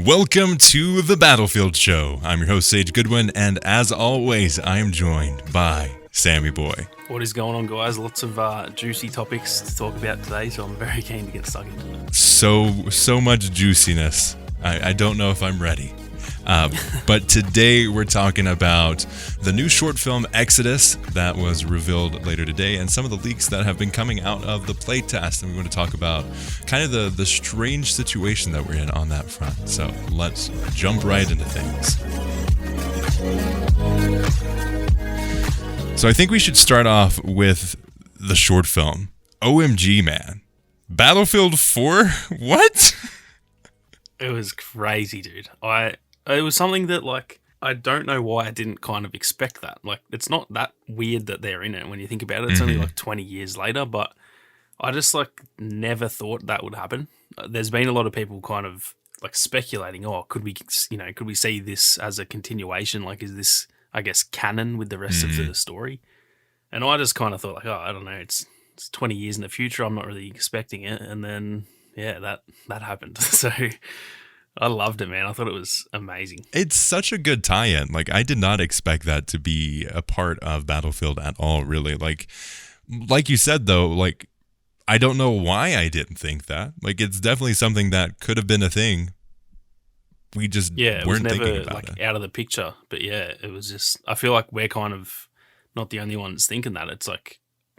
Welcome to the Battlefield Show. I'm your host, Sage Goodwin, and as always, I am joined by Sammy Boy. What is going on, guys? Lots of juicy topics to talk about today, so I'm very keen to get stuck into it. So much juiciness. I don't know if I'm ready. But today we're talking about the new short film Exodus that was revealed later today and some of the leaks that have been coming out of the playtest. And we want to talk about kind of the strange situation that we're in on that front. So let's jump right into things. So I think we should start off with the short film. OMG, man. Battlefield 4? What? It was crazy, dude. It was something that, I don't know why I didn't kind of expect that. It's not that weird that they're in it when you think about it. It's only 20 years later, but I just, never thought that would happen. There's been a lot of people kind of, speculating, could we see this as a continuation? Is this, I guess, canon with the rest of the story? And I just kind of thought, I don't know, it's 20 years in the future. I'm not really expecting it. And then, yeah, that happened. So I loved it, man. I thought it was amazing. It's such a good tie-in. I did not expect that to be a part of Battlefield at all, really. Like you said, though, I don't know why I didn't think that. It's definitely something that could have been a thing. We just weren't thinking about it. Out of the picture. But yeah, it was just, I feel like we're kind of not the only ones thinking that. It's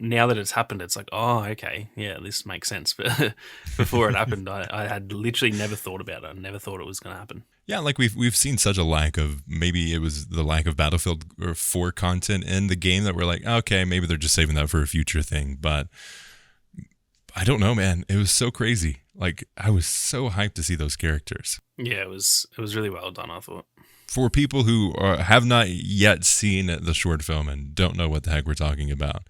now that it's happened, it's oh, okay, yeah, this makes sense. But before it happened, I had literally never thought about it. I never thought it was going to happen. Yeah, we've seen such a lack of, maybe it was the lack of Battlefield 4 content in the game that we're okay, maybe they're just saving that for a future thing. But I don't know, man. It was so crazy. I was so hyped to see those characters. Yeah, it was really well done, I thought. For people who have not yet seen the short film and don't know what the heck we're talking about,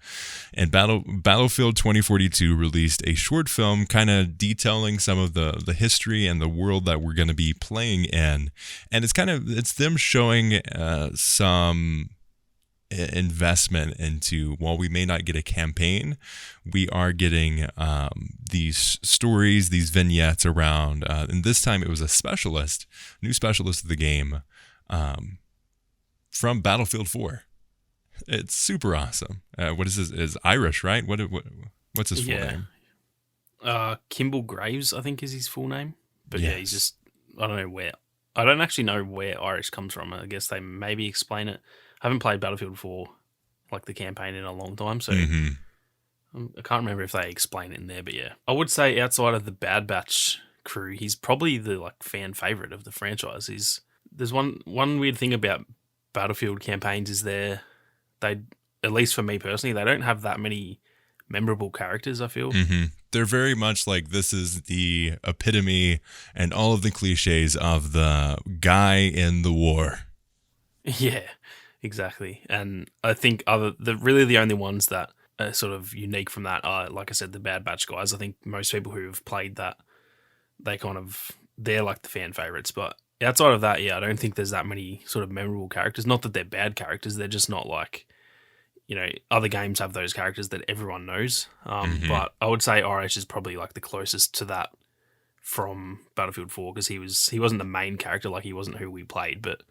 and Battlefield 2042 released a short film kind of detailing some of the history and the world that we're going to be playing in. And it's them showing some investment into, while we may not get a campaign, we are getting these stories, these vignettes around, and this time it was a new specialist of the game, from Battlefield 4. It's super awesome. What is this? Is Irish, right? What's his full name? Kimball Graves, I think, is his full name. But yes. Yeah, he's just, I don't know where. I don't actually know where Irish comes from. I guess they maybe explain it. I haven't played Battlefield 4, the campaign, in a long time, so I can't remember if they explain it in there. But yeah, I would say outside of the Bad Batch crew, he's probably the fan favorite of the franchise. There's one weird thing about Battlefield campaigns is they, at least for me personally, they don't have that many memorable characters, I feel. They're very much this is the epitome and all of the cliches of the guy in the war. Yeah, exactly. And I think really the only ones that are sort of unique from that are, like I said, the Bad Batch guys. I think most people who have played that, they're the fan favorites. But outside of that, yeah, I don't think there's that many sort of memorable characters. Not that they're bad characters, they're just not other games have those characters that everyone knows. But I would say RH is probably the closest to that from Battlefield 4, because he wasn't the main character, he wasn't who we played, but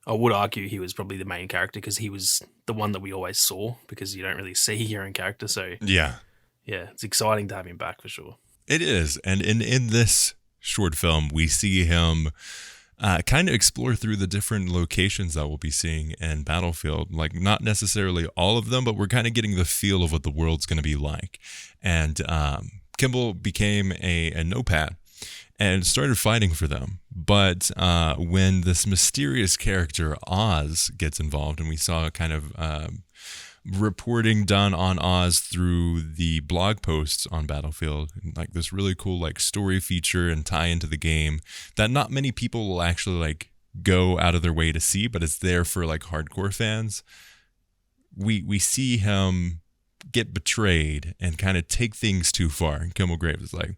I would argue he was probably the main character because he was the one that we always saw, because you don't really see your own character. So yeah, it's exciting to have him back for sure. It is. And in this short film, we see him kind of explore through the different locations that we'll be seeing in Battlefield. Not necessarily all of them, but we're kind of getting the feel of what the world's going to be like. And Kimball became a no-pat and started fighting for them. But when this mysterious character, Oz, gets involved, and we saw kind of reporting done on Oz through the blog posts on Battlefield, this really cool story feature and tie into the game that not many people will actually go out of their way to see, but it's there for hardcore fans. We see him get betrayed and kind of take things too far, and Kimball Graves is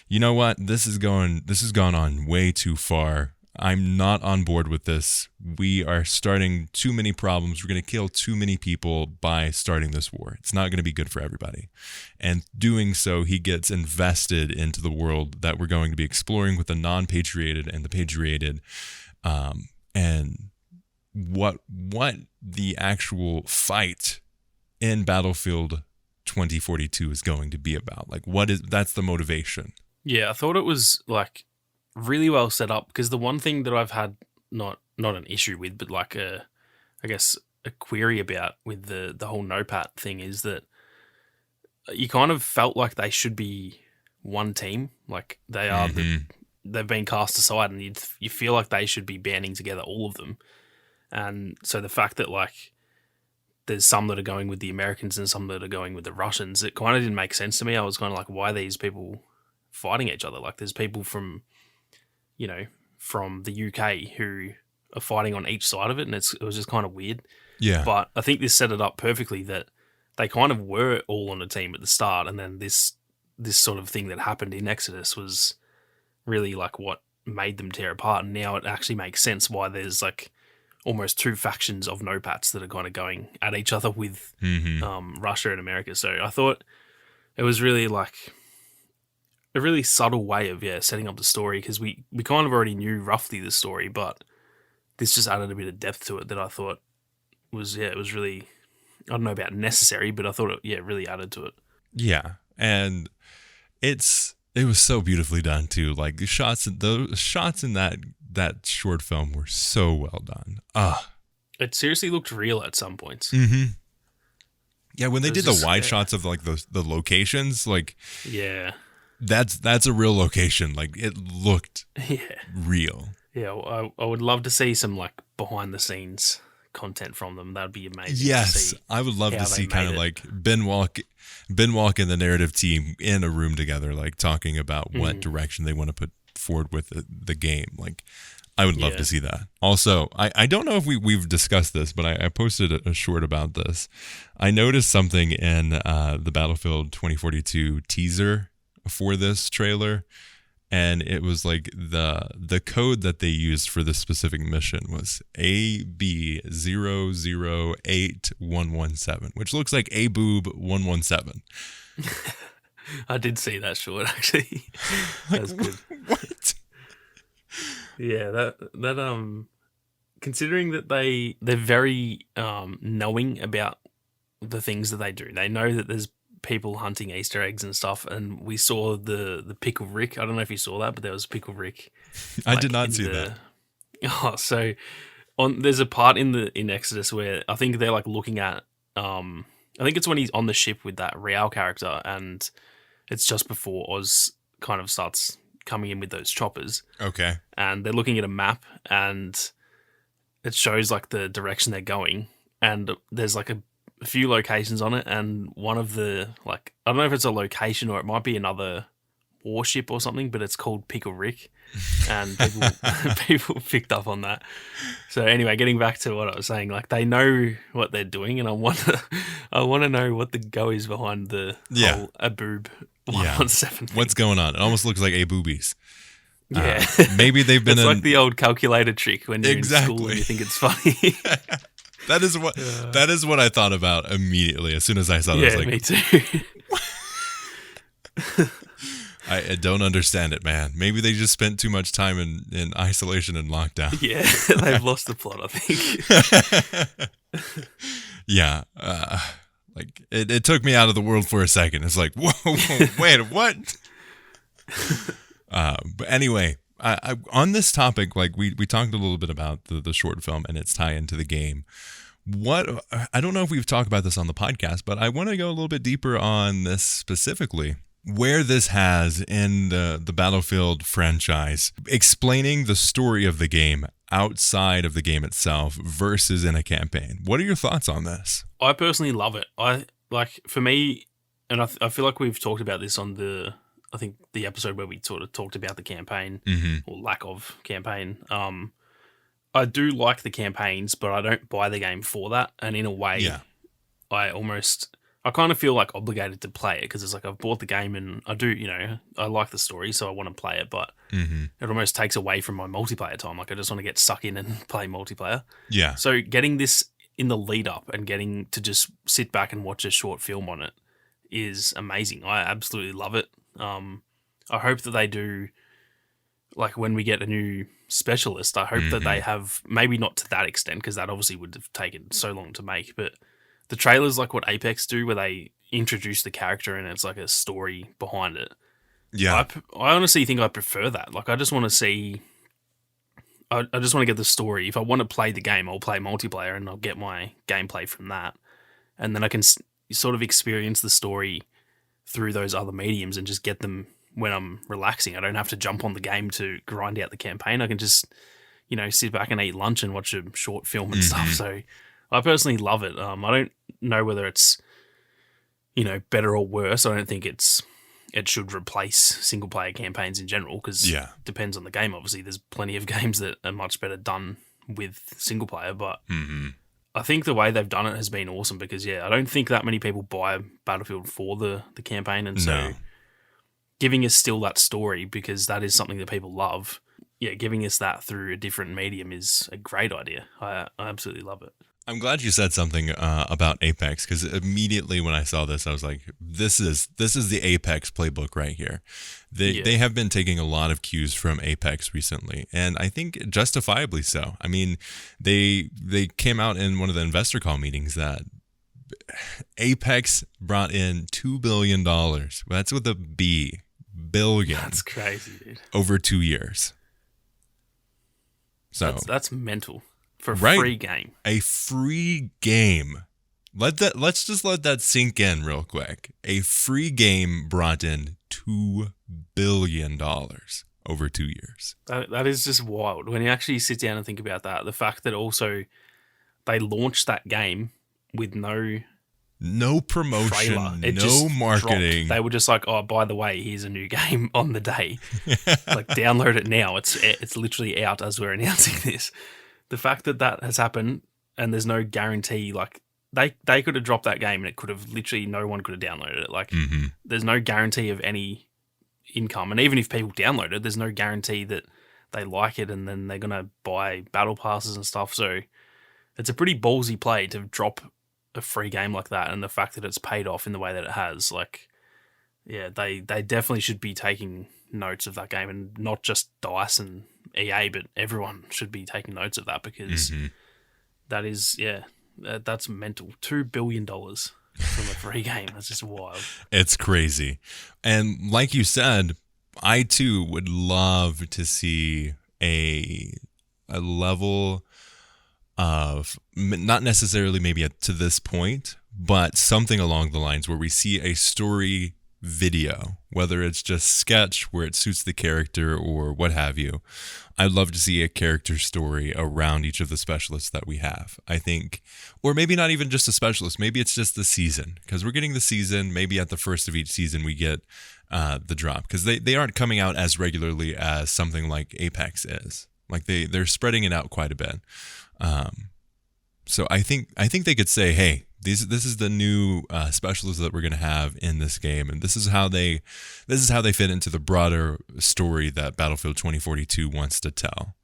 you know what, this has gone on way too far. I'm not on board with this. We are starting too many problems. We're going to kill too many people by starting this war. It's not going to be good for everybody. And doing so, he gets invested into the world that we're going to be exploring with the non-patrioted and the patrioted. And what the actual fight in Battlefield 2042 is going to be about. Like, that's the motivation. Yeah, I thought it was like really well set up, because the one thing that I've had not an issue with, but like I guess a query about with the whole NOPAT thing is that you kind of felt like they should be one team. Like they are they've been cast aside, and you feel like they should be banding together, all of them. And so the fact that like there's some that are going with the Americans and some that are going with the Russians, it kind of didn't make sense to me. I was kind of like, why are these people fighting each other? Like there's people from the UK who are fighting on each side of it, and it was just kind of weird. Yeah. But I think this set it up perfectly that they kind of were all on a team at the start, and then this sort of thing that happened in Exodus was really like what made them tear apart. And now it actually makes sense why there's like almost two factions of NOPATs that are kind of going at each other with Russia and America. So I thought it was really like a really subtle way of setting up the story, because we kind of already knew roughly the story, but this just added a bit of depth to it that I thought was it was really, I don't know about necessary, but I thought it really added to it. Yeah, and it was so beautifully done too. Like the shots in that short film were so well done. It seriously looked real at some points. Mm-hmm. Yeah, when they did the wide shots of like the locations, like that's a real location. Like it looked real. Yeah, I would love to see some like behind the scenes content from them. That'd be amazing. Yes, I would love to see kind of like Ben Walk and the narrative team in a room together, like talking about what direction they want to put forward with the game. Like, I would love to see that. Also, I don't know if we've discussed this, but I posted a short about this. I noticed something in the Battlefield 2042 teaser for this trailer, and it was like the code that they used for this specific mission was AB008117, which looks like A Boob 117. I did see that short actually. That's good. What? Yeah, that considering that they're very knowing about the things that they do. They know that there's people hunting Easter eggs and stuff, and we saw the Pickle Rick. I don't know if you saw that, but there was Pickle Rick. I did not see that. Oh, so there's a part in Exodus where I think they're like looking at I think it's when he's on the ship with that Real character, and it's just before Oz kind of starts coming in with those choppers. Okay. And they're looking at a map, and it shows like the direction they're going, and there's like a few locations on it, and one of the, like, I don't know if it's a location or it might be another warship or something, but it's called Pickle Rick, and people picked up on that. So anyway, getting back to what I was saying, like they know what they're doing, and I want to know what the go is behind the whole Aboob 117. What's going on? It almost looks like A Boobies. Yeah, maybe they've been. It's like the old calculator trick when you're in school and you think it's funny. That is what I thought about immediately as soon as I saw it. I was like, me too. I don't understand it, man. Maybe they just spent too much time in isolation and lockdown. Yeah, they've lost the plot, I think. Yeah, like it took me out of the world for a second. It's like, whoa wait, what? But anyway, I on this topic, like we talked a little bit about the short film and its tie into the game. What, I don't know if we've talked about this on the podcast, but I want to go a little bit deeper on this specifically, where this has in the Battlefield franchise, explaining the story of the game outside of the game itself versus in a campaign. What are your thoughts on this? I personally love it. For me, and I feel like we've talked about this on the episode where we sort of talked about the campaign or lack of campaign. I do like the campaigns, but I don't buy the game for that. And in a way, I almost I kind of feel like obligated to play it because it's like I've bought the game and I do, I like the story, so I want to play it, but it almost takes away from my multiplayer time. Like I just want to get stuck in and play multiplayer. Yeah. So getting this in the lead up and getting to just sit back and watch a short film on it is amazing. I absolutely love it. I hope that they do, like when we get a new specialist, I hope that they have, maybe not to that extent because that obviously would have taken so long to make, but the trailers like what Apex do where they introduce the character and it's like a story behind it. Yeah. I honestly think I prefer that. Like I just want to see, I just want to get the story. If I want to play the game, I'll play multiplayer and I'll get my gameplay from that. And then I can sort of experience the story through those other mediums and just get them when I'm relaxing. I don't have to jump on the game to grind out the campaign. I can just, sit back and eat lunch and watch a short film and stuff. So I personally love it. I don't know whether it's, better or worse. I don't think it should replace single player campaigns in general because it depends on the game. Obviously, there's plenty of games that are much better done with single player, but I think the way they've done it has been awesome because, I don't think that many people buy Battlefield for the campaign. And so giving us still that story because that is something that people love. Yeah, giving us that through a different medium is a great idea. I absolutely love it. I'm glad you said something about Apex because immediately when I saw this, I was like, "This is the Apex playbook right here." They have been taking a lot of cues from Apex recently, and I think justifiably so. I mean, they came out in one of the investor call meetings that Apex brought in $2 billion. That's with a B, billion. That's crazy, dude. Over 2 years. So that's mental. For a free game. A free game. Let's just let that sink in real quick. A free game brought in $2 billion over 2 years. That is just wild. When you actually sit down and think about that, the fact that also they launched that game with no promotion, trailer. No marketing. Dropped. They were just like, oh, by the way, here's a new game on the day. Like, download it now. It's literally out as we're announcing this. The fact that has happened and there's no guarantee, like they could have dropped that game and it could have literally no one could have downloaded it. Like there's no guarantee of any income. And even if people download it, there's no guarantee that they like it and then they're going to buy battle passes and stuff. So it's a pretty ballsy play to drop a free game like that. And the fact that it's paid off in the way that it has, like, yeah, they definitely should be taking notes of that game and not just DICE and EA, but everyone should be taking notes of that because that is, that's mental. $2 billion from a free game. That's just wild. It's crazy. And like you said, I too would love to see a level of, not necessarily maybe to this point, but something along the lines where we see a story video, whether it's just sketch where it suits the character or what have you. I'd love to see a character story around each of the specialists that we have. I think, or maybe not even just a specialist, maybe it's just the season, because we're getting the season. Maybe at the first of each season we get the drop, because they aren't coming out as regularly as something like Apex is. Like they're spreading it out quite a bit. So I think they could say, hey, this is the new specialists that we're going to have in this game, and this is how they fit into the broader story that Battlefield 2042 wants to tell.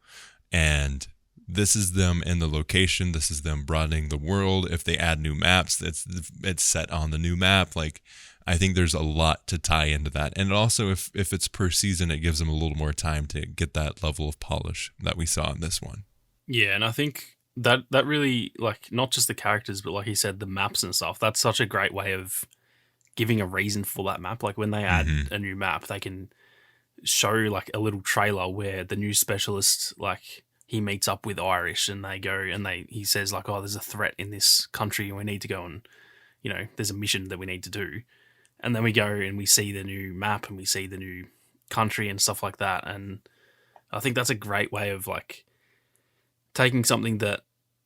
And this is them in the location. This is them broadening the world. If they add new maps, it's set on the new map. Like, I think there's a lot to tie into that. And also, if it's per season, it gives them a little more time to get that level of polish that we saw in this one. Yeah, and I think that really, like, not just the characters, but like you said, the maps and stuff, that's such a great way of giving a reason for that map. Like, when they add a new map, they can show, like, a little trailer where the new specialist, like, he meets up with Irish and they go and he says, like, oh, there's a threat in this country and we need to go and, there's a mission that we need to do. And then we go and we see the new map and we see the new country and stuff like that. And I think that's a great way of, like, taking something that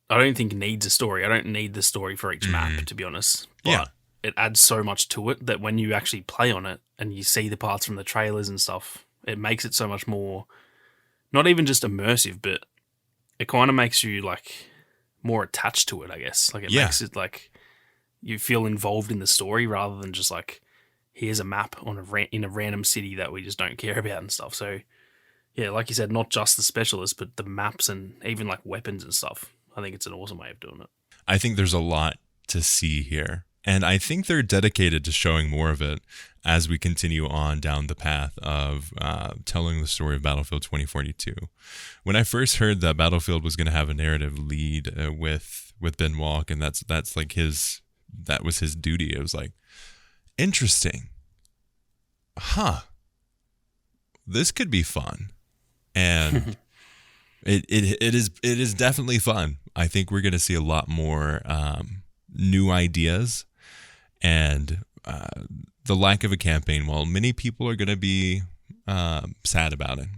I don't think needs a story. I don't need the story for each map, to be honest. But it adds so much to it that when you actually play on it and you see the parts from the trailers and stuff, it makes it so much more, not even just immersive, but it kind of makes you, like, more attached to it, I guess. Like, it makes it, like, you feel involved in the story rather than just like, here's a map on in a random city that we just don't care about and stuff. So yeah, like you said, not just the specialists, but the maps and even like weapons and stuff. I think it's an awesome way of doing it. I think there's a lot to see here. And I think they're dedicated to showing more of it as we continue on down the path of telling the story of Battlefield 2042. When I first heard that Battlefield was going to have a narrative lead with Ben Walk, and that's like that was his duty, it was like, interesting. This could be fun. And it is definitely fun. I think we're going to see a lot more new ideas, and the lack of a campaign. While many people are going to be sad about it,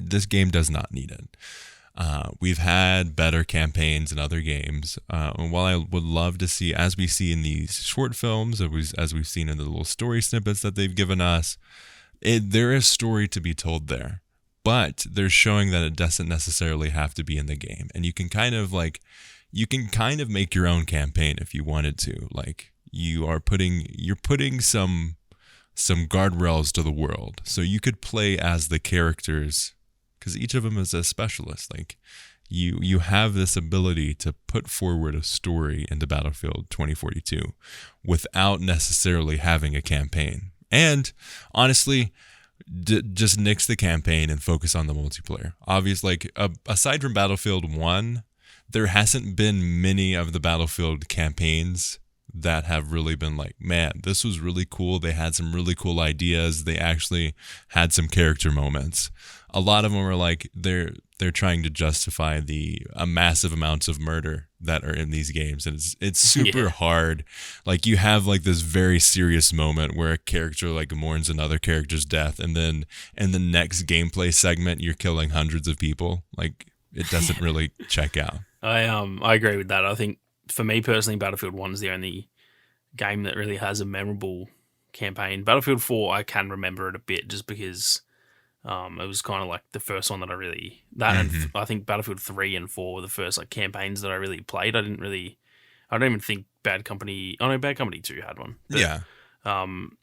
this game does not need it. We've had better campaigns in other games. And while I would love to see, as we see in these short films, as we've seen in the little story snippets that they've given us, there is story to be told there. But they're showing that it doesn't necessarily have to be in the game, and you can kind of make your own campaign if you wanted to. Like you're putting some guardrails to the world, so you could play as the characters, because each of them is a specialist. Like you have this ability to put forward a story into Battlefield 2042 without necessarily having a campaign. And honestly, just nix the campaign and focus on the multiplayer. Obviously, like aside from Battlefield 1, there hasn't been many of the Battlefield campaigns that have really been like, man, this was really cool. They had some really cool ideas. They actually had some character moments. A lot of them are like they're trying to justify the massive amounts of murder that are in these games, and it's super hard. Like you have like this very serious moment where a character like mourns another character's death, and then in the next gameplay segment you're killing hundreds of people. Like it doesn't really check out. I agree with that. I think for me personally, Battlefield 1 is the only game that really has a memorable campaign. Battlefield 4, I can remember it a bit just because it was kind of like the first one that I really... And I think Battlefield 3 and 4 were the first like campaigns that I really played. I don't even think Bad Company... Oh no, Bad Company 2 had one. But,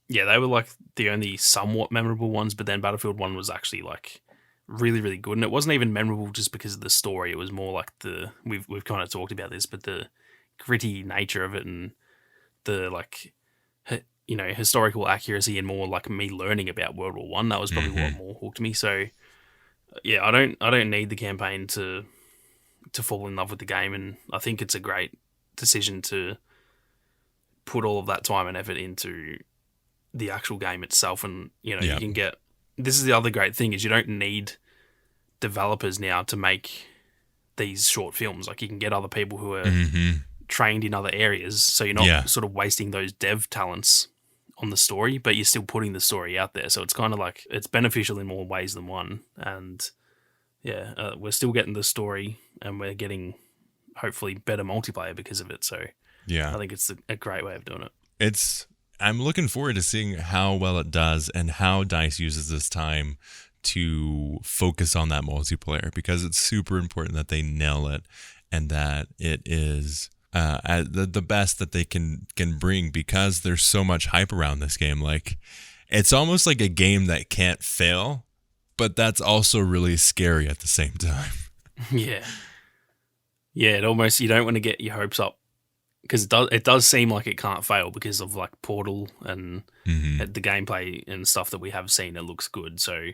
they were like the only somewhat memorable ones, but then Battlefield 1 was actually like really, really good. And it wasn't even memorable just because of the story. It was more like we've kind of talked about this, but the gritty nature of it and the like, historical accuracy and more like me learning about World War One. That was probably what more hooked me. So yeah, I don't need the campaign to fall in love with the game, and I think it's a great decision to put all of that time and effort into the actual game itself. And you can get, this is the other great thing, is you don't need developers now to make these short films. Like you can get other people who are trained in other areas, so you're not sort of wasting those dev talents on the story, but you're still putting the story out there. So it's kind of like it's beneficial in more ways than one. And we're still getting the story, and we're getting hopefully better multiplayer because of it. So I think it's a great way of doing it. I'm looking forward to seeing how well it does and how DICE uses this time to focus on that multiplayer, because it's super important that they nail it and that it is the best that they can bring, because there's so much hype around this game. Like it's almost like a game that can't fail, but that's also really scary at the same time. It almost, you don't want to get your hopes up, because it does seem like it can't fail because of like Portal and the gameplay and stuff that we have seen. It looks good, so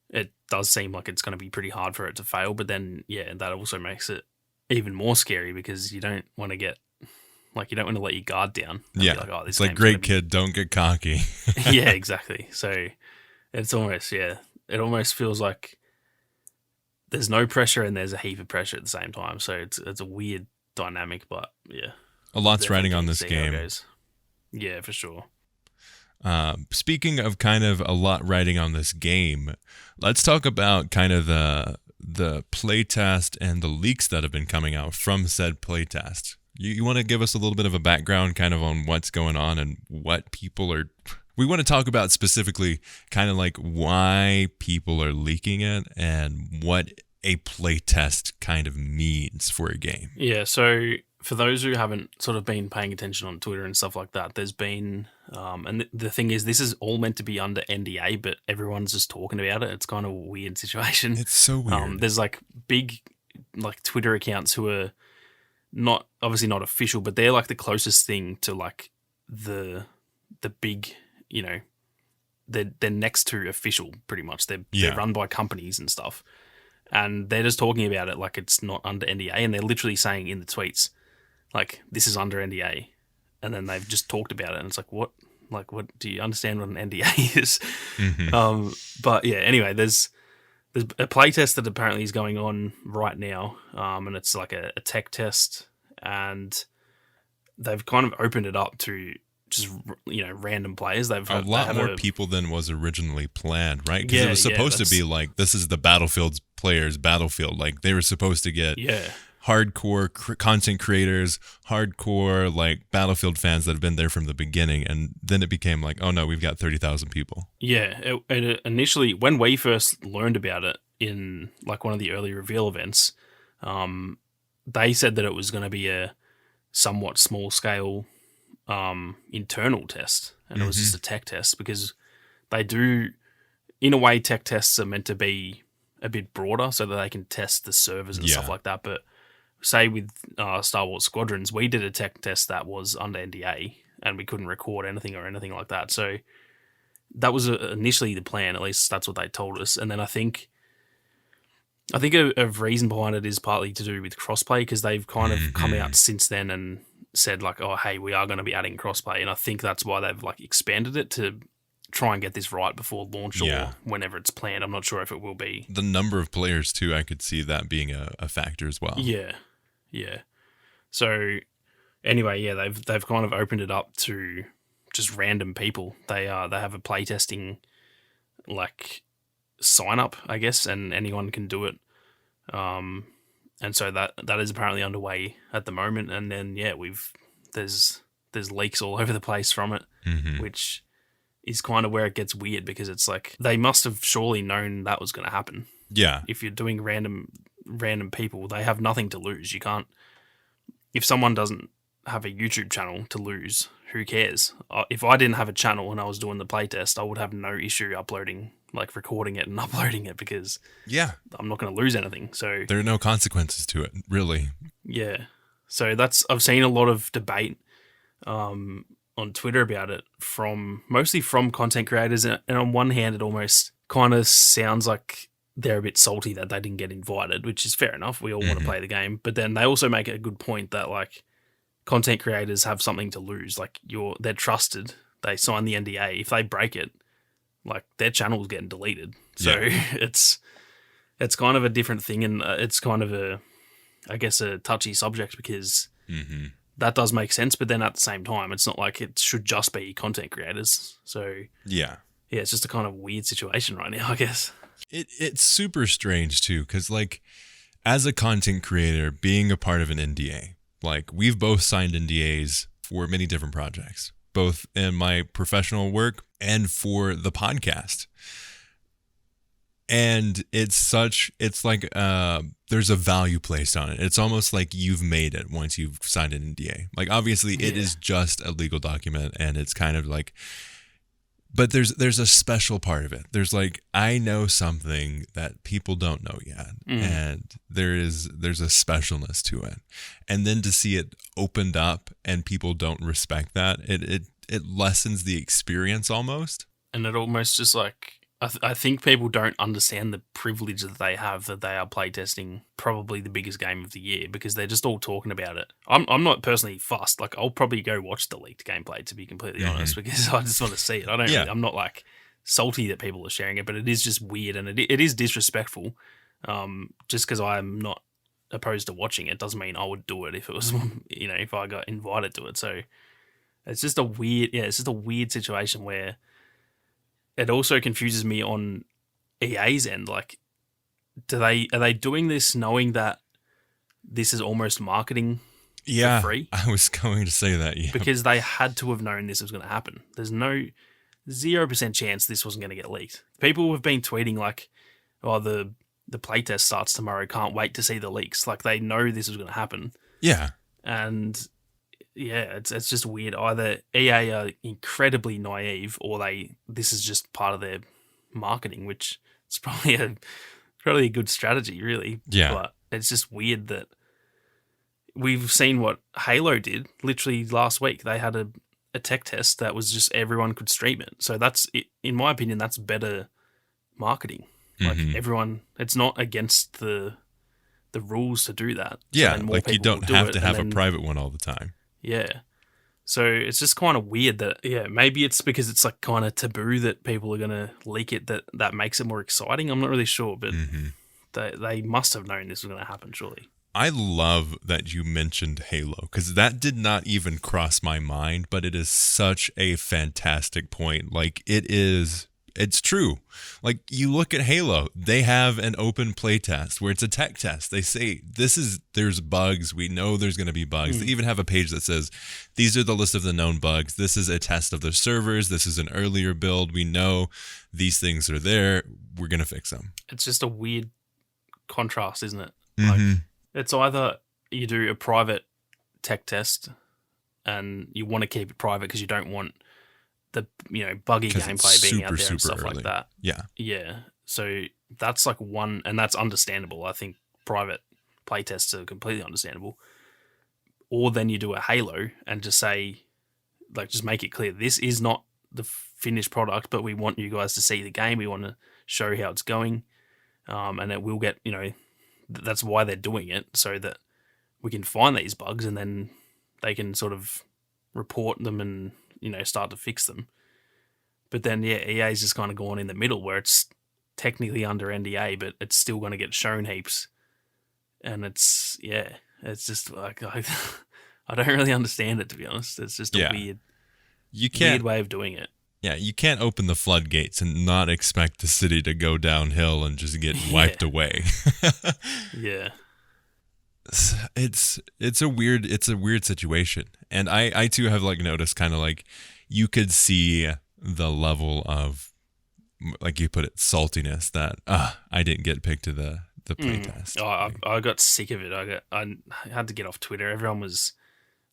it does seem like it's going to be pretty hard for it to fail. But then that also makes it even more scary, because you don't want to get, like, you don't want to let your guard down. Be like, oh, this it's like, great kid, don't get cocky. Yeah, exactly. So it's almost, it almost feels like there's no pressure and there's a heap of pressure at the same time. So it's a weird dynamic, but a lot's riding on this game. Yeah, for sure. Speaking of kind of a lot riding on this game, let's talk about kind of the playtest and the leaks that have been coming out from said playtest. You want to give us a little bit of a background kind of on what's going on and what people are... We want to talk about specifically kind of like why people are leaking it and what a playtest kind of means for a game. Yeah, so for those who haven't sort of been paying attention on Twitter and stuff like that, there's been, and the thing is, this is all meant to be under NDA, but everyone's just talking about it. It's kind of a weird situation. It's so weird. There's like big, like Twitter accounts who are obviously not official, but they're like the closest thing to like the big, you know, they're next to official pretty much. They're run by companies and stuff. And they're just talking about it like it's not under NDA, and they're literally saying in the tweets, like, this is under NDA. And then they've just talked about it, and it's like, what? Like, what? Do you understand what an NDA is? Mm-hmm. But yeah, anyway, there's a playtest that apparently is going on right now, and it's like a tech test, and they've kind of opened it up to just, you know, random players. They've a lot more people than was originally planned, right? Because it was supposed to be like, this is the Battlefield's players' Battlefield. Like, they were supposed to get hardcore content creators, hardcore like Battlefield fans that have been there from the beginning, and then it became like, oh no, we've got 30,000 people. Yeah, it initially, when we first learned about it in like one of the early reveal events, they said that it was going to be a somewhat small scale internal test, and it was just a tech test, because they do, in a way, tech tests are meant to be a bit broader so that they can test the servers and stuff like that. But say with Star Wars Squadrons, we did a tech test that was under NDA, and we couldn't record anything or anything like that. So that was initially the plan. At least that's what they told us. And then I think a reason behind it is partly to do with crossplay, because they've kind of come out since then and said like, oh, hey, we are going to be adding crossplay. And I think that's why they've like expanded it to try and get this right before launch or whenever it's planned. I'm not sure if it will be. The number of players too, I could see that being a factor as well. Yeah. So anyway, they've kind of opened it up to just random people. They have a playtesting like sign up, I guess, and anyone can do it. And so that is apparently underway at the moment. And then there's leaks all over the place from it, which is kind of where it gets weird, because it's like they must have surely known that was going to happen. Yeah. If you're doing random people, they have nothing to lose. You can't. If someone doesn't have a YouTube channel to lose, who cares? If I didn't have a channel and I was doing the playtest, I would have no issue recording it and uploading it, because I'm not going to lose anything. So there are no consequences to it, really. Yeah. So I've seen a lot of debate on Twitter about it, mostly from content creators, and on one hand, it almost kind of sounds like they're a bit salty that they didn't get invited, which is fair enough. We all want to play the game, but then they also make a good point that like content creators have something to lose. Like they're trusted. They sign the NDA. If they break it, like their channel's getting deleted. So it's kind of a different thing, and it's kind of a touchy subject, because that does make sense. But then at the same time, it's not like it should just be content creators. So it's just a kind of weird situation right now, I guess. It's super strange too, because like as a content creator, being a part of an NDA, like we've both signed NDAs for many different projects, both in my professional work and for the podcast. And it's like there's a value placed on it. It's almost like you've made it once you've signed an NDA. Like obviously it is just a legal document, and it's kind of like, but there's a special part of it. There's like, I know something that people don't know yet, and there's a specialness to it. And then to see it opened up and people don't respect that, it lessens the experience almost. And it almost just like, I think people don't understand the privilege that they have, that they are playtesting probably the biggest game of the year, because they're just all talking about it. I'm not personally fussed. Like I'll probably go watch the leaked gameplay, to be completely honest, because I just want to see it. I'm not like salty that people are sharing it, but it is just weird, and it is disrespectful. Just because I'm not opposed to watching it doesn't mean I would do it if it was, if I got invited to it. So it's just a weird situation where it also confuses me on EA's end. Like, are they doing this knowing that this is almost marketing for free? I was going to say that, because they had to have known this was going to happen. There's 0% chance this wasn't going to get leaked. People have been tweeting like, "Oh, the playtest starts tomorrow. Can't wait to see the leaks." Like they know this was going to happen. Yeah. And yeah, it's just weird. Either EA are incredibly naive, or this is just part of their marketing, which is probably a good strategy, really. Yeah. But it's just weird that we've seen what Halo did literally last week. They had a tech test that was just everyone could stream it. So that's, in my opinion, that's better marketing. Like everyone, it's not against the rules to do that. Yeah, so like you don't have to have a private one all the time. Yeah. So it's just kind of weird that, maybe it's because it's like kind of taboo that people are going to leak it that makes it more exciting. I'm not really sure, but they must have known this was going to happen, surely. I love that you mentioned Halo, because that did not even cross my mind, but it is such a fantastic point. Like, it's true. Like, you look at Halo, they have an open play test where it's a tech test. They say, there's bugs. We know there's going to be bugs. They even have a page that says, these are the list of the known bugs. This is a test of the servers. This is an earlier build. We know these things are there. We're going to fix them. It's just a weird contrast, isn't it? Like, it's either you do a private tech test and you want to keep it private because you don't want the buggy gameplay being out there and stuff early. Like that. Yeah. So that's like one, and that's understandable. I think private playtests are completely understandable. Or then you do a Halo and just say, like, just make it clear this is not the finished product, but we want you guys to see the game. We want to show how it's going, and it will get that's why they're doing it, so that we can find these bugs and then they can sort of report them and start to fix them. But then EA's just kind of gone in the middle where it's technically under NDA, but it's still going to get shown heaps, and it's just like I don't really understand it, to be honest. It's just a weird way of doing it. Yeah, you can't open the floodgates and not expect the city to go downhill and just get wiped away. Yeah. It's a weird situation. And I too have like noticed kind of like you could see the level of, like you put it, saltiness that I didn't get picked to the playtest. I got sick of it. I had to get off Twitter. Everyone was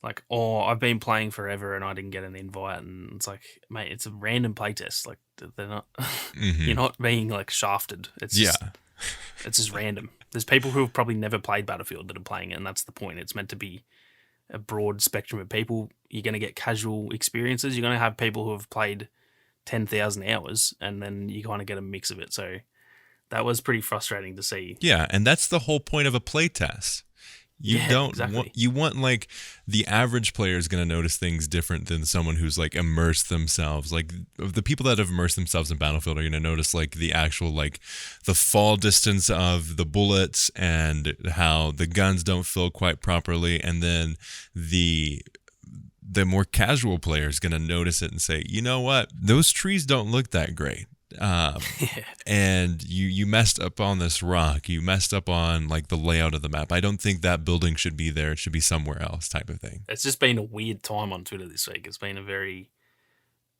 like, I've been playing forever and I didn't get an invite. And it's like, mate, it's a random playtest. Like, they're not, you're not being like shafted. It's just random. There's people who have probably never played Battlefield that are playing it, and that's the point. It's meant to be a broad spectrum of people. You're going to get casual experiences. You're going to have people who have played 10,000 hours, and then you kind of get a mix of it. So that was pretty frustrating to see. Yeah, and that's the whole point of a playtest. You want like the average player is going to notice things different than someone who's like immersed themselves. Like the people that have immersed themselves in Battlefield are going to notice like the actual like the fall distance of the bullets and how the guns don't fill quite properly, and then the more casual player is going to notice it and say, you know what, those trees don't look that great. And you messed up on this rock, you messed up on like the layout of the map. I don't think that building should be there. It should be somewhere else, type of thing. It's just been a weird time on Twitter this week. It's been a very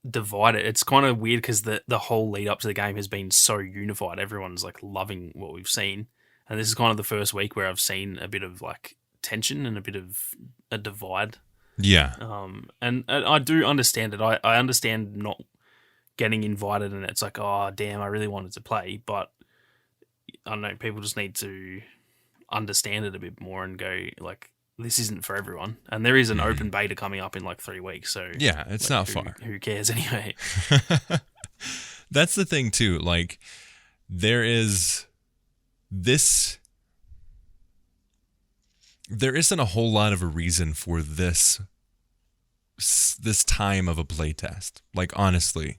divided. It's kind of weird because the whole lead up to the game has been so unified. Everyone's like loving what we've seen, and this is kind of the first week where I've seen a bit of like tension and a bit of a divide. And I do understand it. I understand not getting invited, and it's like, oh damn, I really wanted to play, but I don't know, people just need to understand it a bit more and go like, this isn't for everyone. And there is an open beta coming up in like 3 weeks, so yeah, it's like, not far. Who cares anyway? That's the thing too. Like, there isn't a whole lot of a reason for this time of a playtest. Like, honestly,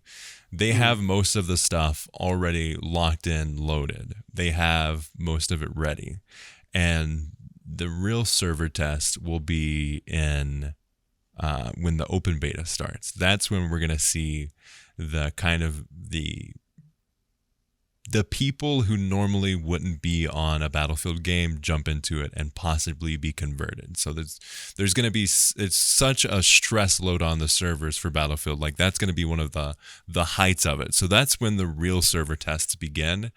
they have most of the stuff already locked in, loaded. They have most of it ready. And the real server test will be in when the open beta starts. That's when we're going to see the kind of the the people who normally wouldn't be on a Battlefield game jump into it and possibly be converted. So there's going to be, it's such a stress load on the servers for Battlefield. Like that's going to be one of the heights of it. So that's when the real server tests begin.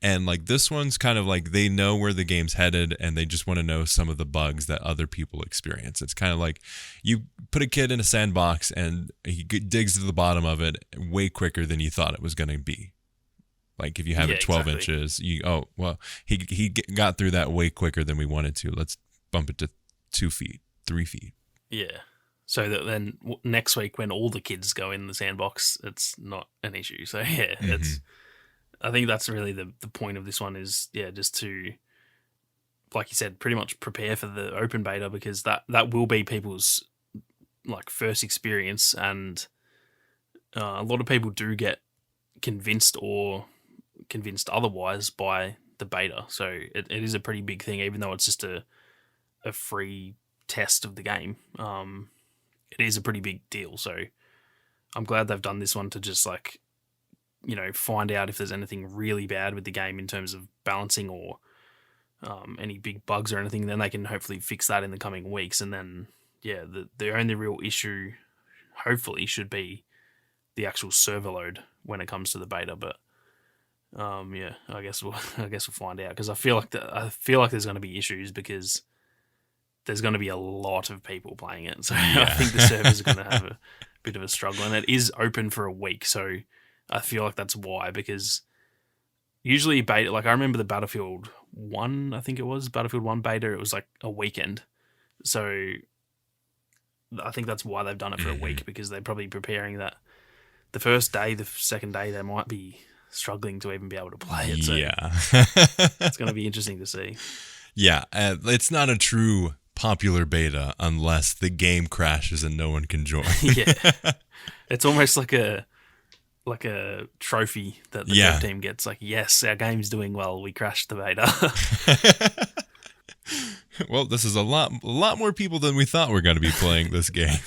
And like this one's kind of like they know where the game's headed and they just want to know some of the bugs that other people experience. It's kind of like you put a kid in a sandbox and he digs to the bottom of it way quicker than you thought it was going to be. Like if you have it 12 inches, he got through that way quicker than we wanted to. Let's bump it to 2 feet, 3 feet. Yeah. So that then next week when all the kids go in the sandbox, it's not an issue. So yeah, I think that's really the point of this one is, just to, like you said, pretty much prepare for the open beta, because that will be people's like first experience, and a lot of people do get convinced or convinced otherwise by the beta. So it is a pretty big thing, even though it's just a free test of the game. It is a pretty big deal. So I'm glad they've done this one to just like, find out if there's anything really bad with the game in terms of balancing or any big bugs or anything. Then they can hopefully fix that in the coming weeks. And then, the only real issue hopefully should be the actual server load when it comes to the beta. But I guess we'll find out, because I feel like there's going to be issues because there's going to be a lot of people playing it. So I think the servers are going to have a bit of a struggle, and it is open for a week. So I feel like that's why, because usually beta, like I remember the Battlefield 1, I think it was Battlefield 1 beta, it was like a weekend. So I think that's why they've done it for a week, because they're probably preparing that the first day, the second day, they might be struggling to even be able to play it. So it's going to be interesting to see. Yeah, it's not a true popular beta unless the game crashes and no one can join. It's almost like a trophy that the dev team gets. Like, yes, our game's doing well. We crashed the beta. Well, this is a lot more people than we thought were going to be playing this game.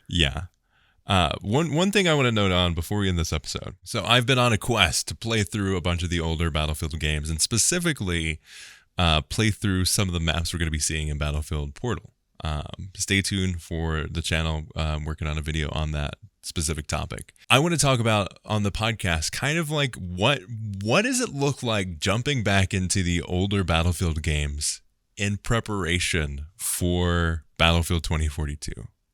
Yeah. One thing I want to note on before we end this episode. So I've been on a quest to play through a bunch of the older Battlefield games, and specifically play through some of the maps we're going to be seeing in Battlefield Portal. Stay tuned for the channel. I'm working on a video on that specific topic. I want to talk about on the podcast kind of like what does it look like jumping back into the older Battlefield games in preparation for Battlefield 2042.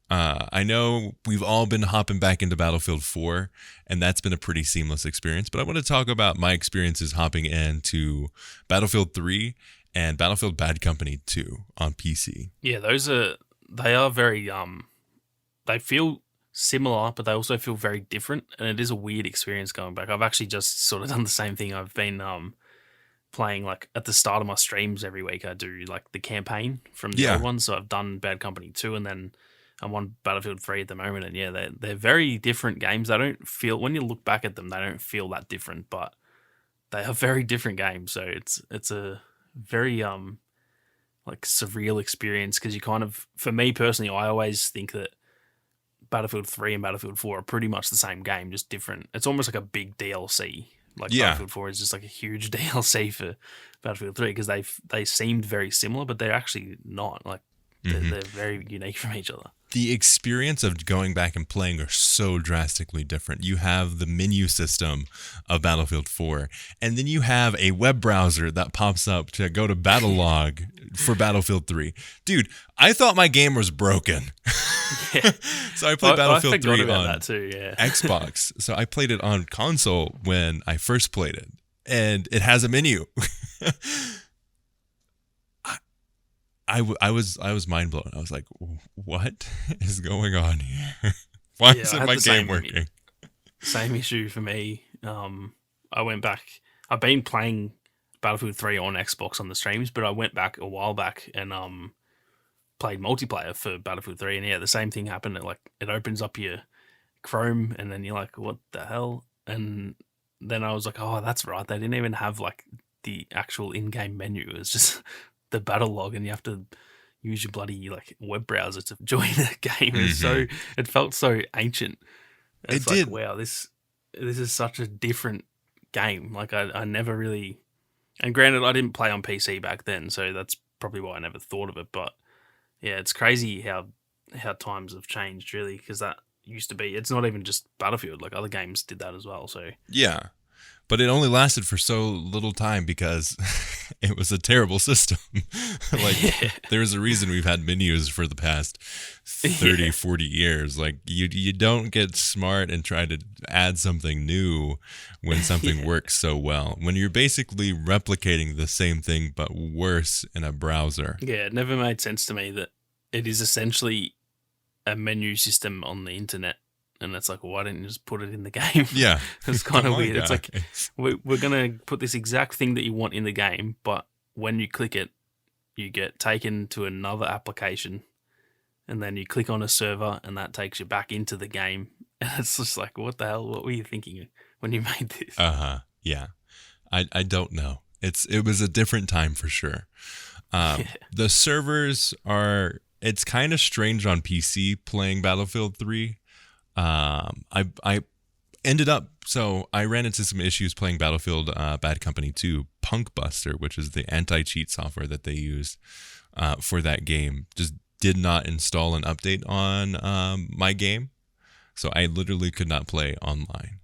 I know we've all been hopping back into Battlefield 4, and that's been a pretty seamless experience, but I want to talk about my experiences hopping into Battlefield 3 and Battlefield Bad Company 2 on PC. Yeah, they are very, they feel similar, but they also feel very different, and it is a weird experience going back. I've actually just sort of done the same thing. I've been playing, like, at the start of my streams every week, I do, like, the campaign from the old one, so I've done Bad Company 2, and then I'm on Battlefield 3 at the moment, and they're very different games. They don't feel, when you look back at them, they don't feel that different, but they are very different games, so it's a very, like, surreal experience, because you kind of, for me personally, I always think that Battlefield 3 and Battlefield 4 are pretty much the same game, just different. It's almost like a big DLC. Like Battlefield 4 is just like a huge DLC for Battlefield 3, because they seemed very similar, but they're actually not. Like, they're very unique from each other. The experience of going back and playing are so drastically different. You have the menu system of Battlefield 4, and then you have a web browser that pops up to go to Battlelog for Battlefield 3. Dude, I thought my game was broken. Yeah. So I played Battlefield 3 on that too, Xbox. So I played it on console when I first played it, and it has a menu. I was mind blown. I was like, what is going on here? Why isn't my game working? Same issue for me. I went back. I've been playing Battlefield 3 on Xbox on the streams, but I went back a while back and played multiplayer for Battlefield 3. And the same thing happened. It opens up your Chrome, and then you're like, what the hell? And then I was like, oh, that's right. They didn't even have like the actual in-game menu. It was just the battle log, and you have to use your bloody like web browser to join the game. It felt so ancient. It did. Like, wow, this is such a different game. Like I never really, and granted, I didn't play on PC back then, so that's probably why I never thought of it. But yeah, it's crazy how times have changed, really, because that used to be. It's not even just Battlefield; like other games did that as well. So Yeah. But it only lasted for so little time because it was a terrible system. There's a reason we've had menus for the past 30, 40 years. Like, you don't get smart and try to add something new when something works so well. When you're basically replicating the same thing but worse in a browser. Yeah, it never made sense to me that it is essentially a menu system on the internet. And it's like, well, why didn't you just put it in the game? Yeah. It's kind of weird. Guys. It's like, we're going to put this exact thing that you want in the game, but when you click it, you get taken to another application, and then you click on a server, and that takes you back into the game. And it's just like, what the hell? What were you thinking when you made this? Yeah. I don't know. It was a different time for sure. The servers it's kind of strange on PC playing Battlefield 3. I ended up, so I ran into some issues playing Battlefield Bad Company 2. Punkbuster, which is the anti-cheat software that they used for that game, just did not install an update on my game. So I literally could not play online.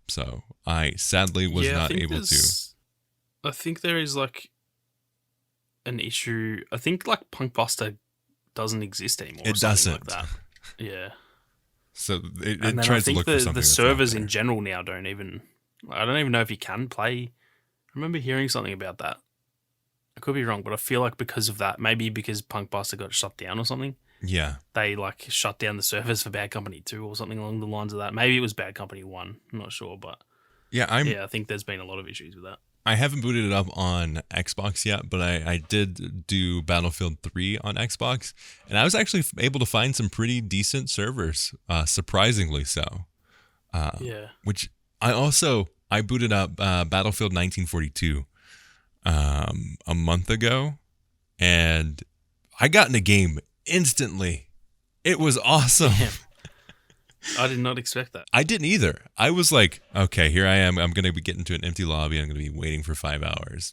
So I sadly was not able to. I think there is like an issue. I think like Punkbuster doesn't exist anymore. It doesn't. Like that. Yeah. So it then tries to look for something. The servers in general now don't even. I don't even know if you can play. I remember hearing something about that. I could be wrong, but I feel like because of that, maybe because Punkbuster got shut down or something. Yeah. They like shut down the servers for Bad Company 2 or something along the lines of that. Maybe it was Bad Company 1. I'm not sure, but I think there's been a lot of issues with that. I haven't booted it up on Xbox yet, but I did do Battlefield 3 on Xbox, and I was actually able to find some pretty decent servers, surprisingly so. Which I booted up Battlefield 1942 a month ago, and I got in the game instantly. It was awesome. Damn. I did not expect that. I didn't either. I was like, okay, here I am. I'm going to be getting to an empty lobby. I'm going to be waiting for 5 hours.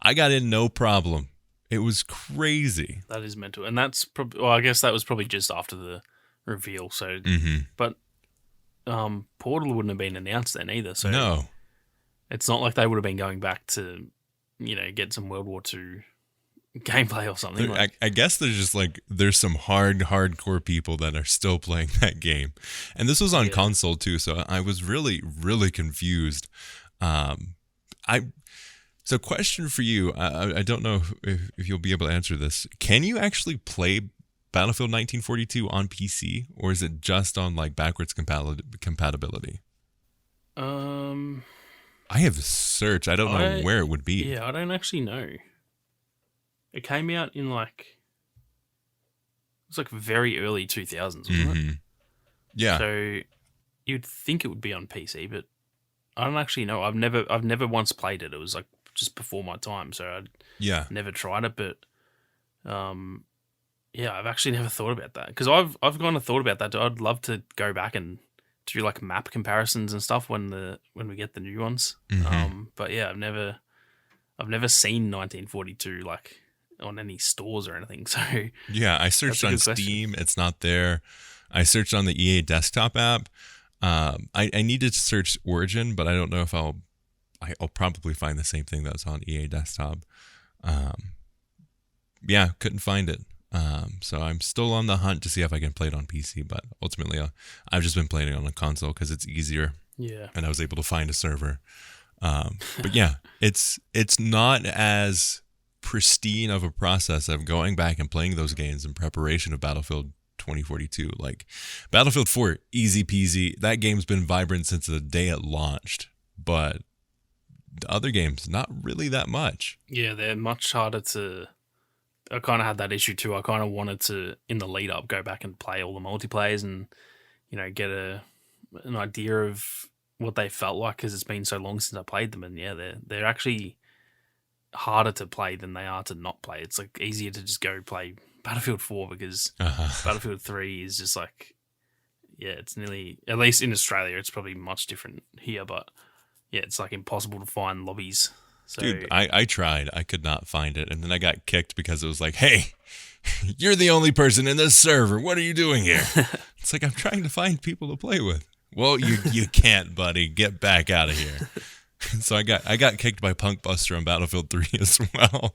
I got in no problem. It was crazy. That is mental. And that's probably, I guess that was probably just after the reveal. So, But Portal wouldn't have been announced then either. So no. It's not like they would have been going back to, get some World War II gameplay or something. I guess there's some hardcore people that are still playing that game, and this was on console too, so I was really, really confused. So question for you, I don't know if you'll be able to answer this. Can you actually play Battlefield 1942 on PC, or is it just on like backwards compatibility? I have searched. I don't know where it would be. Yeah, I don't actually know. It came out in very early 2000s, wasn't it? Yeah. So you'd think it would be on PC, but I don't actually know. I've never once played it. It was like just before my time, so I'd never tried it. But I've actually never thought about that, because I've kind of thought about that. I'd love to go back and do like map comparisons and stuff when we get the new ones. But yeah, I've never seen 1942 like on any stores or anything. So yeah, I searched on Steam. It's not there. I searched on the EA desktop app. I need to search Origin, but I don't know if I'll probably find the same thing that's on EA desktop. Couldn't find it. So I'm still on the hunt to see if I can play it on PC, but ultimately I've just been playing it on a console because it's easier. Yeah. And I was able to find a server. But yeah, it's not as pristine of a process of going back and playing those games in preparation of Battlefield 2042. Like Battlefield 4, easy peasy. That game's been vibrant since the day it launched, but the other games, not really that much. Yeah, they're much harder to... I kind of had that issue too. I kind of wanted to, in the lead up, go back and play all the multiplayers and, get an idea of what they felt like, because it's been so long since I played them. And yeah, they're actually harder to play than they are to not play. It's like easier to just go play Battlefield 4 because Battlefield 3 is just like, yeah, it's nearly, at least in Australia, it's probably much different here, but yeah, it's like impossible to find lobbies. So Dude, I tried. I could not find it. And then I got kicked because it was like, hey, you're the only person in this server. What are you doing here? It's like, I'm trying to find people to play with. Well, you can't, buddy. Get back out of here. So I got kicked by Punk Buster on Battlefield 3 as well.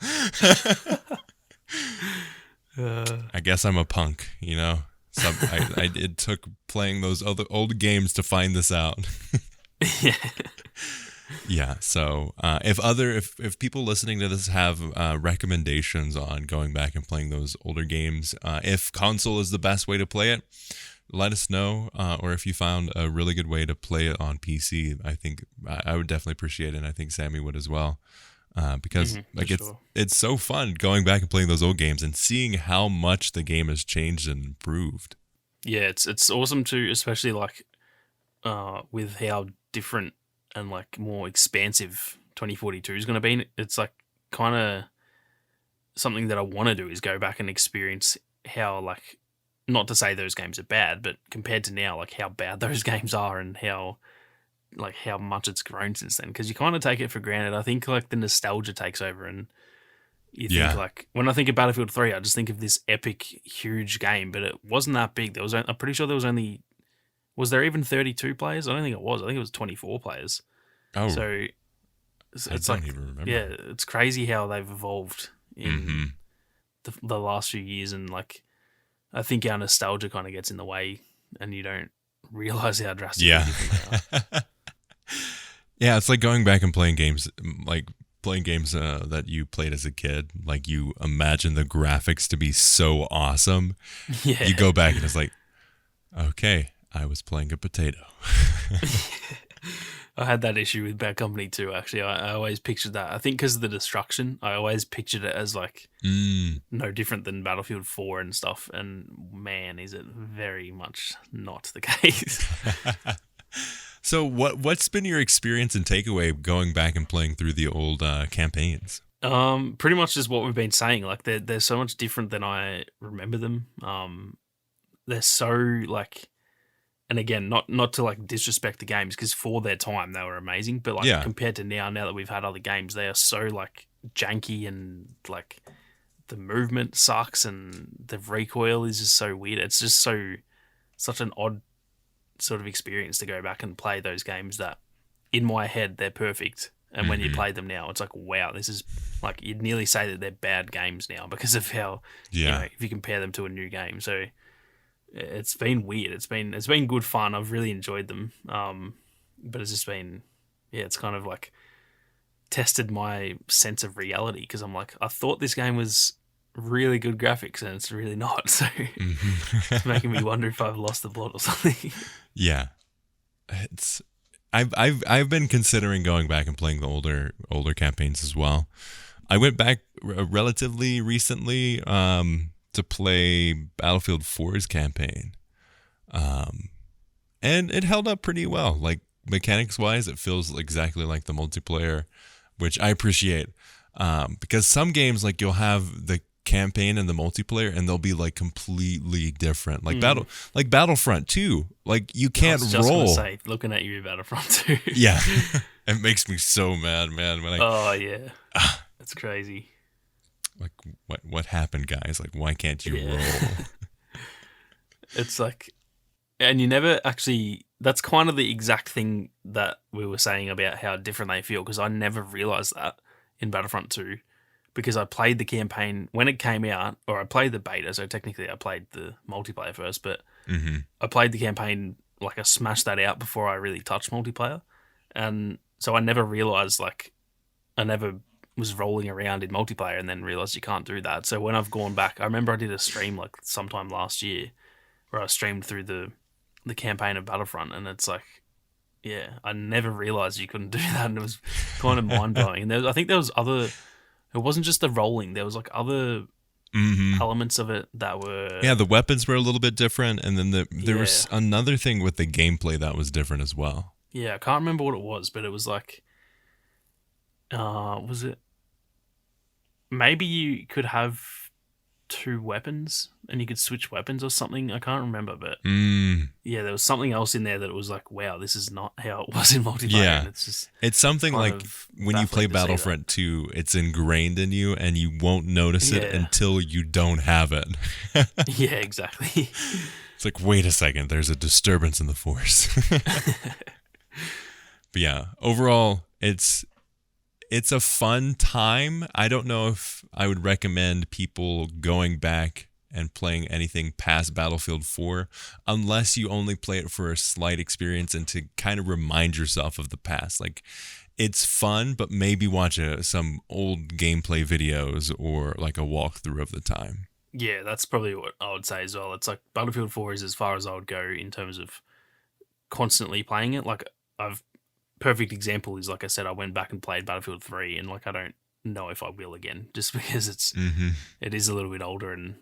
I guess I'm a punk, you know? It took playing those other old games to find this out. yeah. Yeah, so if people listening to this have recommendations on going back and playing those older games, if console is the best way to play it, let us know. Or if you found a really good way to play it on PC, I think I would definitely appreciate it, and I think Sammy would as well. Because it's so fun going back and playing those old games and seeing how much the game has changed and improved. Yeah, it's awesome too, especially like with how different and like more expansive 2042 is going to be. It's like kind of something that I want to do is go back and experience how, like, not to say those games are bad, but compared to now, like how bad those games are and how much it's grown since then. Because you kind of take it for granted. I think like the nostalgia takes over, and you think like, when I think of Battlefield 3, I just think of this epic, huge game, but it wasn't that big. I'm pretty sure there was only. Was there even 32 players? I don't think it was. I think it was 24 players. Oh, so it's I don't even remember. Yeah, it's crazy how they've evolved in the last few years, and like I think our nostalgia kind of gets in the way, and you don't realize how drastically different they are. Yeah, it's like going back and playing games, that you played as a kid. Like, you imagine the graphics to be so awesome. Yeah, you go back and it's like, okay, I was playing a potato. I had that issue with Bad Company too, actually. I always pictured that. I think because of the destruction, I always pictured it as like no different than Battlefield 4 and stuff. And man, is it very much not the case. So what's been your experience and takeaway going back and playing through the old campaigns? Pretty much just what we've been saying. Like they're so much different than I remember them. They're so like... And again, not to like disrespect the games, because for their time they were amazing. But like compared to now that we've had other games, they are so like janky, and like the movement sucks, and the recoil is just so weird. It's just such an odd sort of experience to go back and play those games that in my head they're perfect. And when you play them now, it's like, wow, this is like, you'd nearly say that they're bad games now because of how, you know, if you compare them to a new game. So it's been weird. It's been good fun. I've really enjoyed them. But it's just been, it's kind of like tested my sense of reality, because I'm like, I thought this game was really good graphics and it's really not. So it's making me wonder if I've lost the plot or something. Yeah, I've been considering going back and playing the older campaigns as well. I went back relatively recently to play Battlefield 4's campaign. And it held up pretty well. Like, mechanics wise, it feels exactly like the multiplayer, which I appreciate. Because some games, like, you'll have the campaign and the multiplayer, and they'll be like completely different. Like Battlefront 2. Like, you can't roll. I was just gonna say, looking at you, Battlefront 2. Yeah. It makes me so mad, man. When it's crazy. Like, what happened, guys? Like, why can't you roll? It's like, and you never actually, that's kind of the exact thing that we were saying about how different they feel, because I never realized that in Battlefront 2, because I played the campaign when it came out, or I played the beta, so technically I played the multiplayer first, but I played the campaign, like I smashed that out before I really touched multiplayer. And so I never realized, like, I never was rolling around in multiplayer and then realized you can't do that. So when I've gone back, I remember I did a stream like sometime last year where I streamed through the campaign of Battlefront, and it's like, I never realized you couldn't do that, and it was kind of mind-blowing. And I think there was other, it wasn't just the rolling, there was like other elements of it that were... Yeah, the weapons were a little bit different, and then there was another thing with the gameplay that was different as well. Yeah, I can't remember what it was, but it was like, was it... Maybe you could have 2 weapons and you could switch weapons or something. I can't remember, but Mm, yeah, there was something else in there that was like, wow, this is not how it was in multiplayer. yeah. And it's just It's something kind like of when you play baffling to see that. Battlefront 2, it's ingrained in you and you won't notice it Yeah. until you don't have it. Yeah, exactly. It's like, wait a second, there's a disturbance in the force. But yeah, overall, it's a fun time. I don't know if I would recommend people going back and playing anything past Battlefield 4 unless you only play it for a slight experience and to kind of remind yourself of the past. Like, it's fun, but maybe watch some old gameplay videos or like a walkthrough of the time. Yeah, that's probably what I would say as well. It's like Battlefield 4 is as far as I would go in terms of constantly playing it. Like, perfect example is, like I said, I went back and played Battlefield 3 and like I don't know if I will again just because it is a little bit older, and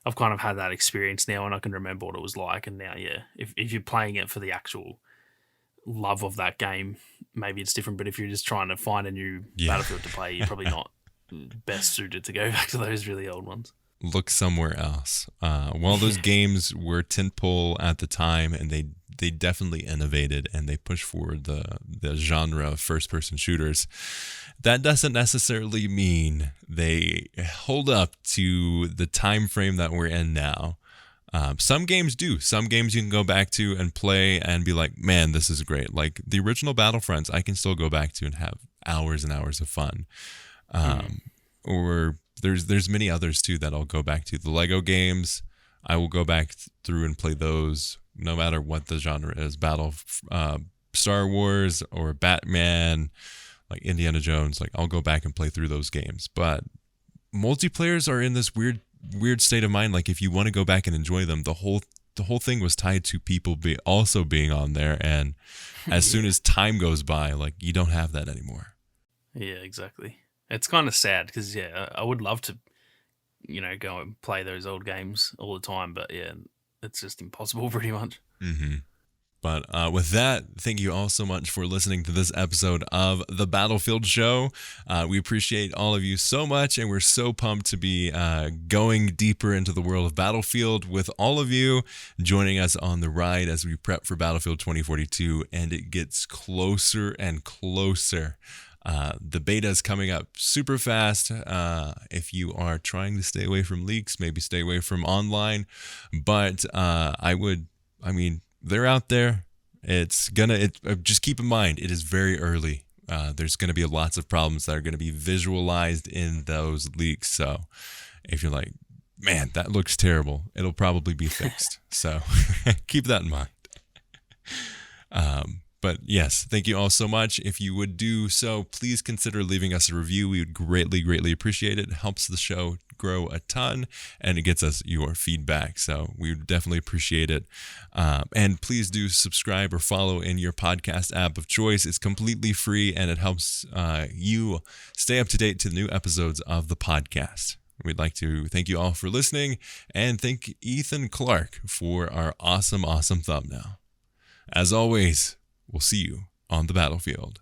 I've kind of had that experience now and I can remember what it was like, and now if you're playing it for the actual love of that game, maybe it's different, but if you're just trying to find a new Battlefield to play, you're probably not best suited to go back to those really old ones. Look somewhere else. While those games were tentpole at the time, and they definitely innovated and they pushed forward the genre of first-person shooters, that doesn't necessarily mean they hold up to the time frame that we're in now. Some games do. Some games you can go back to and play and be like, man, this is great. Like the original Battlefronts, I can still go back to and have hours and hours of fun. Or there's many others too that I'll go back to. The Lego games, I will go back through and play those no matter what the genre is. Star Wars or Batman, like Indiana Jones, like I'll go back and play through those games. But multiplayers are in this weird state of mind. Like if you want to go back and enjoy them, the whole thing was tied to people also being on there, and as soon as time goes by, like you don't have that anymore. Yeah, exactly. It's kind of sad because, I would love to, go and play those old games all the time. But, it's just impossible pretty much. Mm-hmm. But with that, thank you all so much for listening to this episode of The Battlefield Show. We appreciate all of you so much, and we're so pumped to be going deeper into the world of Battlefield with all of you joining us on the ride as we prep for Battlefield 2042, and it gets closer and closer. The beta is coming up super fast. If you are trying to stay away from leaks, maybe stay away from online. But they're out there. Just keep in mind, it is very early. There's going to be lots of problems that are going to be visualized in those leaks. So if you're like, man, that looks terrible, it'll probably be fixed. So keep that in mind. But yes, thank you all so much. If you would do so, please consider leaving us a review. We would greatly, greatly appreciate it. It helps the show grow a ton, and it gets us your feedback. So we would definitely appreciate it. And please do subscribe or follow in your podcast app of choice. It's completely free, and it helps you stay up to date to the new episodes of the podcast. We'd like to thank you all for listening, and thank Ethan Clark for our awesome, awesome thumbnail. As always, we'll see you on the battlefield.